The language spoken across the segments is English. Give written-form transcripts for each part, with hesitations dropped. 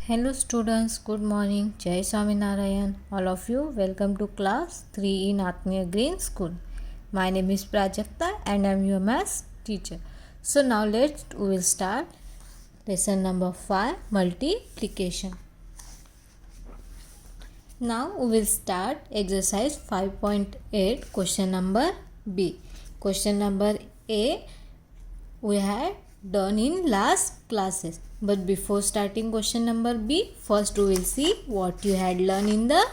Hello students, good morning. Jai Swaminarayan. All of you, welcome to class 3 in Atmiya Green School. My name is Prajakta and I am your maths teacher. So now we will start lesson number 5, multiplication. Now we will start exercise 5.8, question number B. Question number A we had done in last classes. But before starting question number B, first we will see what you had learned in the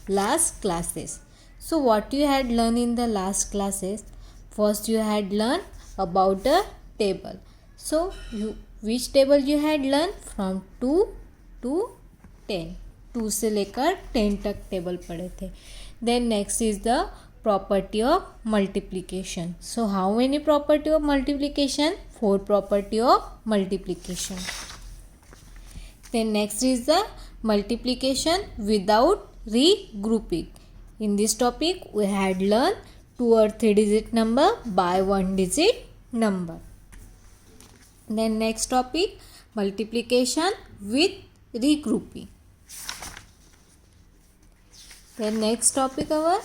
last classes. So what you had learned in the last classes, first you had learned about a table. So which table you had learned? From 2 to 10. 2 से लेकर 10 तक table पढ़े थे. Then next is the property of multiplication. So how many property of multiplication? 4 property of multiplication. Then next is the multiplication without regrouping. In this topic we had learned 2 or 3 digit number by 1 digit number. Then next topic, multiplication with regrouping. Then next topic our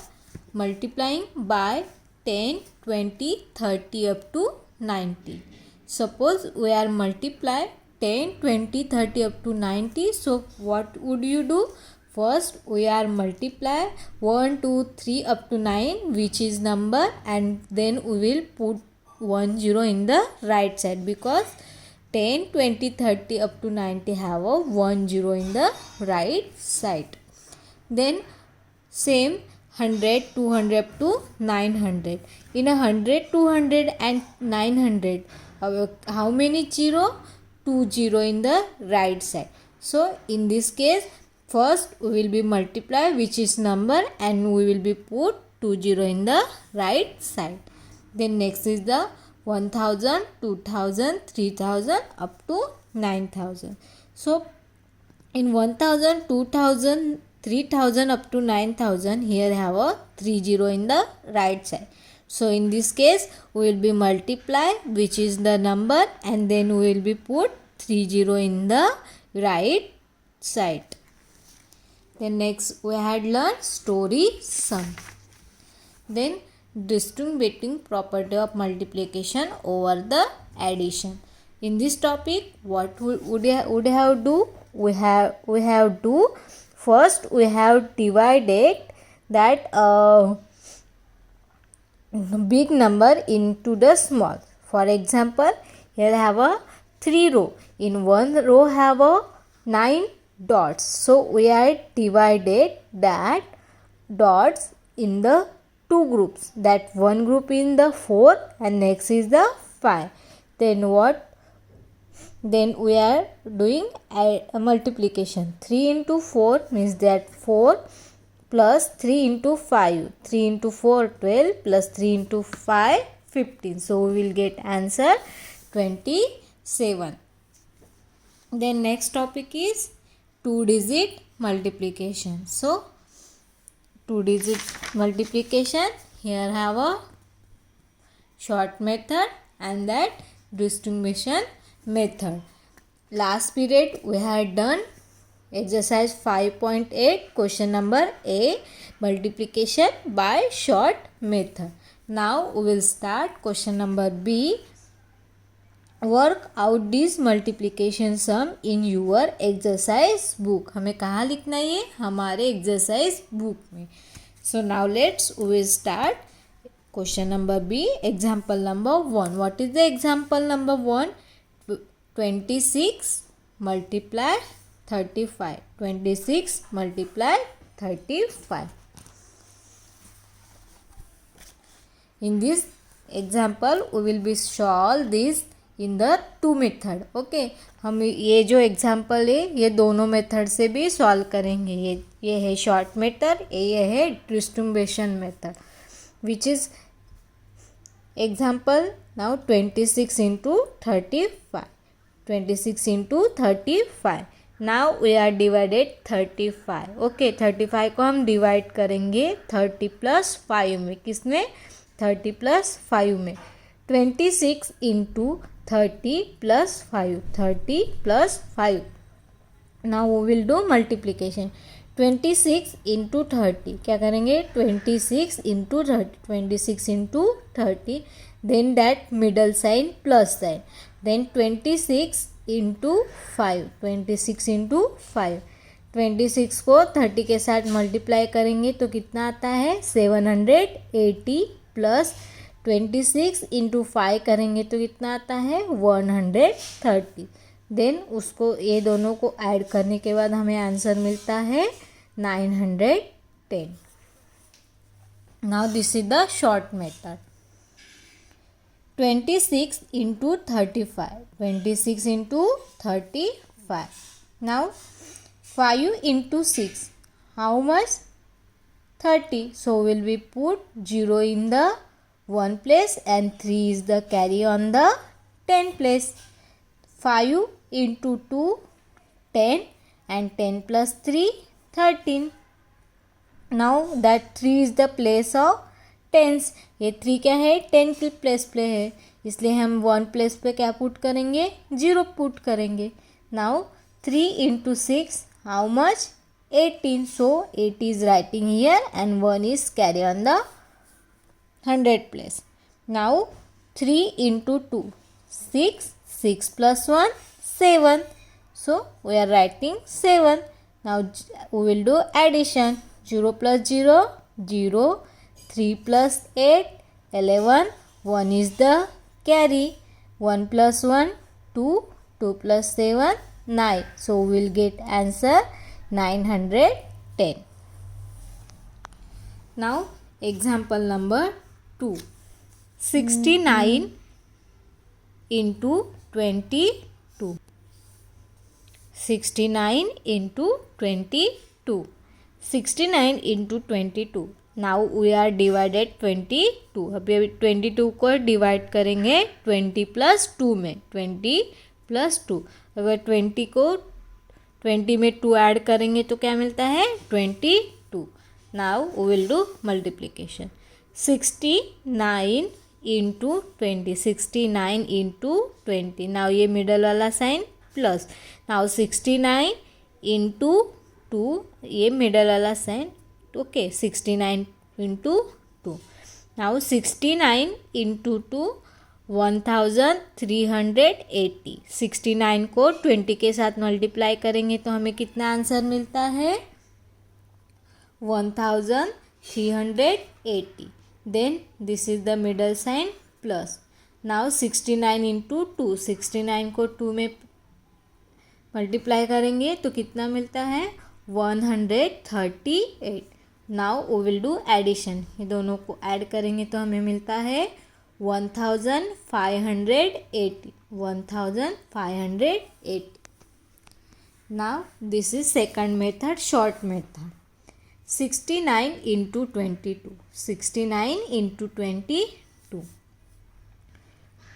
multiplying by 10, 20, 30 up to 90. Suppose we are multiply 10, 20, 30 up to 90. So what would you do? First we are multiply 1, 2, 3 up to 9 which is number, and then we will put 1 0 in the right side because 10, 20, 30 up to 90 have a 1 0 in the right side. Then same 100, 200 up to 900. In 100, 200 and 900, how many 0? 2 0 in the right side. So in this case, first we will be multiply which is number and we will be put 2 0 in the right side. Then next is the 1000, 2000, 3000 up to 9000. So in 1000, 2000, 3000 up to 9000, here have a 3 0 in the right side. So in this case we will be multiply which is the number and then we will be put 3 0 in the right side. Then next we had learned story sum. Then distinguishing property of multiplication over the addition. In this topic what would have do? We have do. First we have divided that big number into the small. For example, here have a 3 row. In one row have a 9 dots. So we are divided that dots in the two groups. That one group in the 4 and next is the 5. Then what? Then we are doing a multiplication. 3 into 4 means that 4 plus 3 into 5. 3 into 4 12 plus 3 into 5 15. So we will get answer 27. Then next topic is 2 digit multiplication. So 2 digit multiplication, here have a short method and that distribution method. Last period we had done exercise 5.8, question number A, multiplication by short method. Now we will start question number B. Work out this multiplication sum in your exercise book. हमें कहाँ लिखना है ये? हमारे exercise book में. So now we will start question number B, example number 1. What is the example number 1? 26 multiply 35. 26 multiply 35. In this example we will be solve this in the two method. Okay, हम ये जो example है ये दोनों method से भी solve करेंगे. ये है short method, ये है distribution method, which is example now 26 into 35. 26 into 35. Now we are divided 35. Okay, 35 को हम divide करेंगे 30 plus 5 में. किसमें? 30 plus 5 में. 26 into 30 plus 5. 30 plus 5. Now we will do multiplication. 26 into 30 क्या करेंगे? 26 into 30. 26 into 30. Then that middle sign plus sign. Then 26 into 5. 26 into 5. 26 को 30 के साथ मल्टीप्लाई करेंगे तो कितना आता है? 780 प्लस 26 इंटू 5 करेंगे तो कितना आता है? 130. देन उसको ये दोनों को ऐड करने के बाद हमें आंसर मिलता है 910. Now this is the short method. 26 into 35. 26 into 35. Now 5 into 6. How much? 30. So will we put 0 in the 1 place and 3 is the carry on the 10 place. 5 into 2 10 and 10 plus 3 13. Now that 3 is the place of tens. ये 3 क्या है? 10 की place पे है, इसलिए हम 1 place पे क्या पुट करेंगे? 0 पुट करेंगे. Now 3 into 6. How much? 18. So 8 is writing here and 1 is carry on the 100 place. Now 3 into 2. 6. 6 plus 1. 7. So we are writing 7. Now we will do addition. 0 plus 0. 0. 3 plus 8. 11. 1 is the carry. 1 plus 1. 2. 2 plus 7. 9. So we will get answer 910. Now example number 2. 69 into 22. 69 into 22. 69 into 22. Now we are divided 22. अभी 22 को divide करेंगे 20 plus 2 में. 20 plus 2. अगर 20 को 20 में 2 add करेंगे तो क्या मिलता है? 22. Now we will do multiplication. 69 into 20. 69 into 20. Now ये मिडल वाला साइन प्लस. Now 69 into 2. ये मिडल वाला sign. Okay. 69 into 2. Now 69 into 2. 1380. 69 को 20 के साथ मल्टीप्लाई करेंगे तो हमें कितना आंसर मिलता है? 1380. Then this is the middle sign plus. Now 69 into 2. 69 को 2 में मल्टीप्लाई करेंगे तो कितना मिलता है? 138. Now we will do addition. ये दोनों को ऐड करेंगे तो हमें मिलता है 1580. 1580. Now this is second method, short method. 69 into 22. 69 into 22.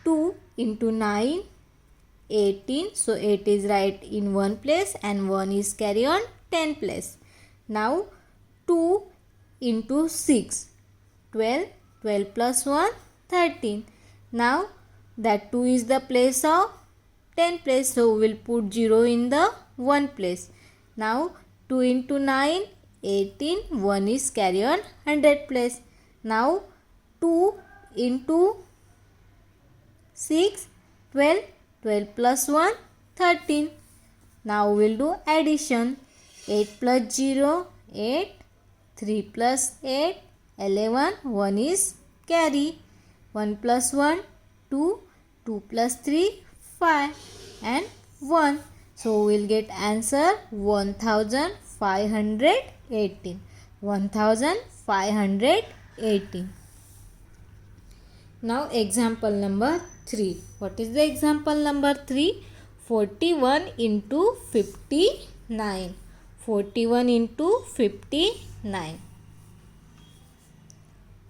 2 into 9. 18. So 8 is right in 1 place and 1 is carry on 10 place. Now 2 into 6. 12. 12 plus 1. 13. Now that 2 is the place of 10 place, so we will put 0 in the 1 place. Now 2 into 9. 18. 1 is carry on 100 place. Now 2 into 6. 12. 12 plus 1. 13. Now we will do addition. 8 plus 0. 8. 3 plus 8. 11. 1 is carry. 1 plus 1, 2, 2 plus 3, 5 and 1. So we will get answer 1518. 1518. Now example number 3. What is the example number 3? 41 into 59. 41 into 59.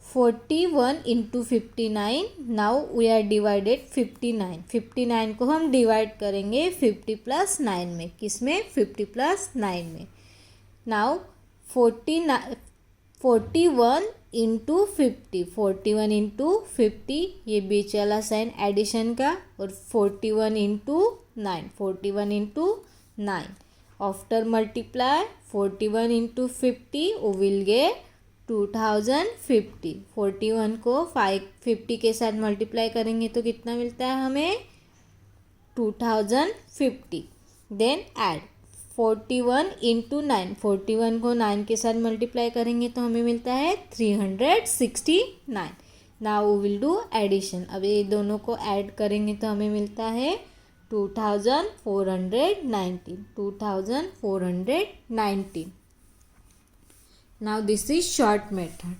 41 into 59. Now we are divided 59. 59 को हम divide करेंगे 50 plus 9 में. किस में? 50 plus 9 में. Now 41 into 50. 41 into 50. ये बीच वाला sign addition का. और 41 into 9. 41 into 9. After multiply 41 into 50, we will get 2050. 41 को 50 के साथ मल्टीप्लाई करेंगे तो कितना मिलता है हमें 2050. Then add 41 into 9. 41 को 9 के साथ मल्टीप्लाई करेंगे तो हमें मिलता है 369. Now we will do addition. अब ये दोनों को ऐड करेंगे तो हमें मिलता है 2419. 2419. Now this is short method.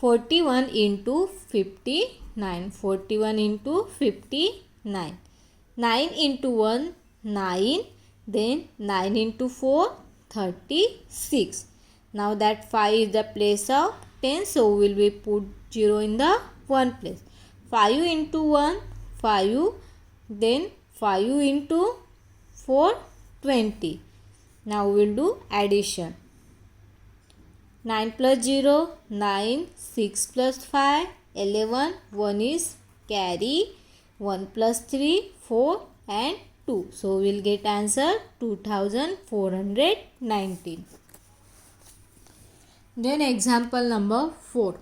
41 into 59. 41 into 59. 9 into 1, 9. Then 9 into 4, 36. Now that 5 is the place of 10. So we will be put 0 in the 1 place. 5 into 1, 5. Then 5 into 4, 20. Now we will do addition. 9 plus 0, 9. 6 plus 5, 11. 1 is carry. 1 plus 3, 4 and 2. So we will get answer 2419. Then example number 4.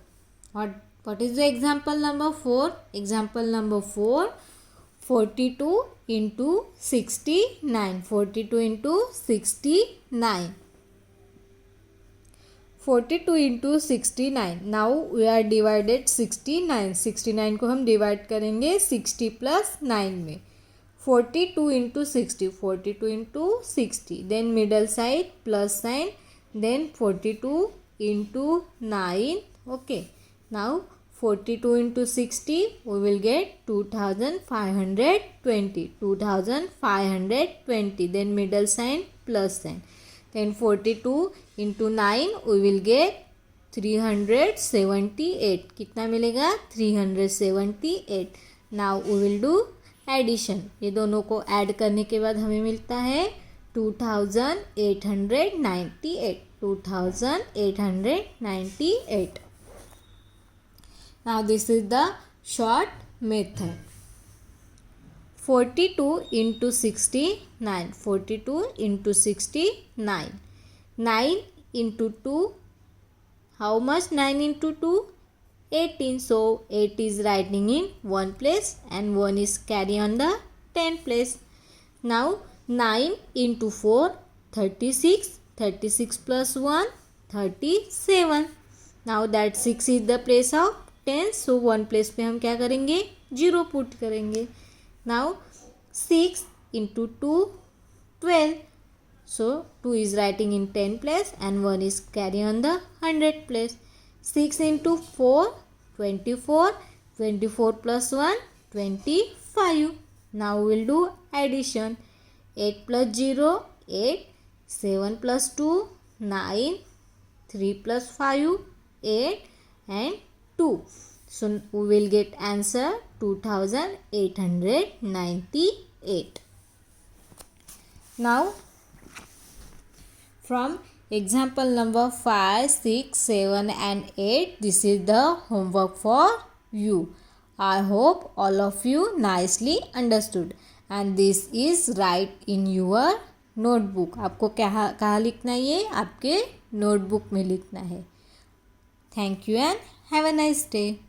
What is the example number 4? Example number 4. 42 into 69. 42 into 69. 42 into 69. Now we are divided 69. 69 को हम divide करेंगे 60 plus 9 में. 42 into 60. 42 into 60. Then middle side plus sign. Then 42 into 9. Okay. Now 42 into 60. We will get 2520. 2520. Then middle sign plus sign. Then 42 into 9 we will get 378. कितना मिलेगा 378. Now we will do addition. ये दोनों को add करने के बाद हमें मिलता है 2898. 2898. Now this is the short method. 42 into 69. 42 into 69. 9 into 2. How much 9 into 2? 18. So 8 is writing in 1 place and 1 is carry on the 10 place. Now 9 into 4. 36. 36 plus 1. 37. Now that 6 is the place of 10. So 1 place पे हम क्या करेंगे 0 put करेंगे. Now 6 into 2. 12. So 2 is writing in 10 place and 1 is carry on the 100 place. 6 into 4, 24. 24 plus 1, 25. Now we will do addition. 8 plus 0, 8. 7 plus 2, 9. 3 plus 5, 8 and 2. So we will get answer 2898. Now from example number 5, 6, 7 and 8, this is the homework for you. I hope all of you nicely understood and this is write in your notebook. आपको कहाँ लिखना है ये आपके notebook में लिखना है. Thank you and have a nice day.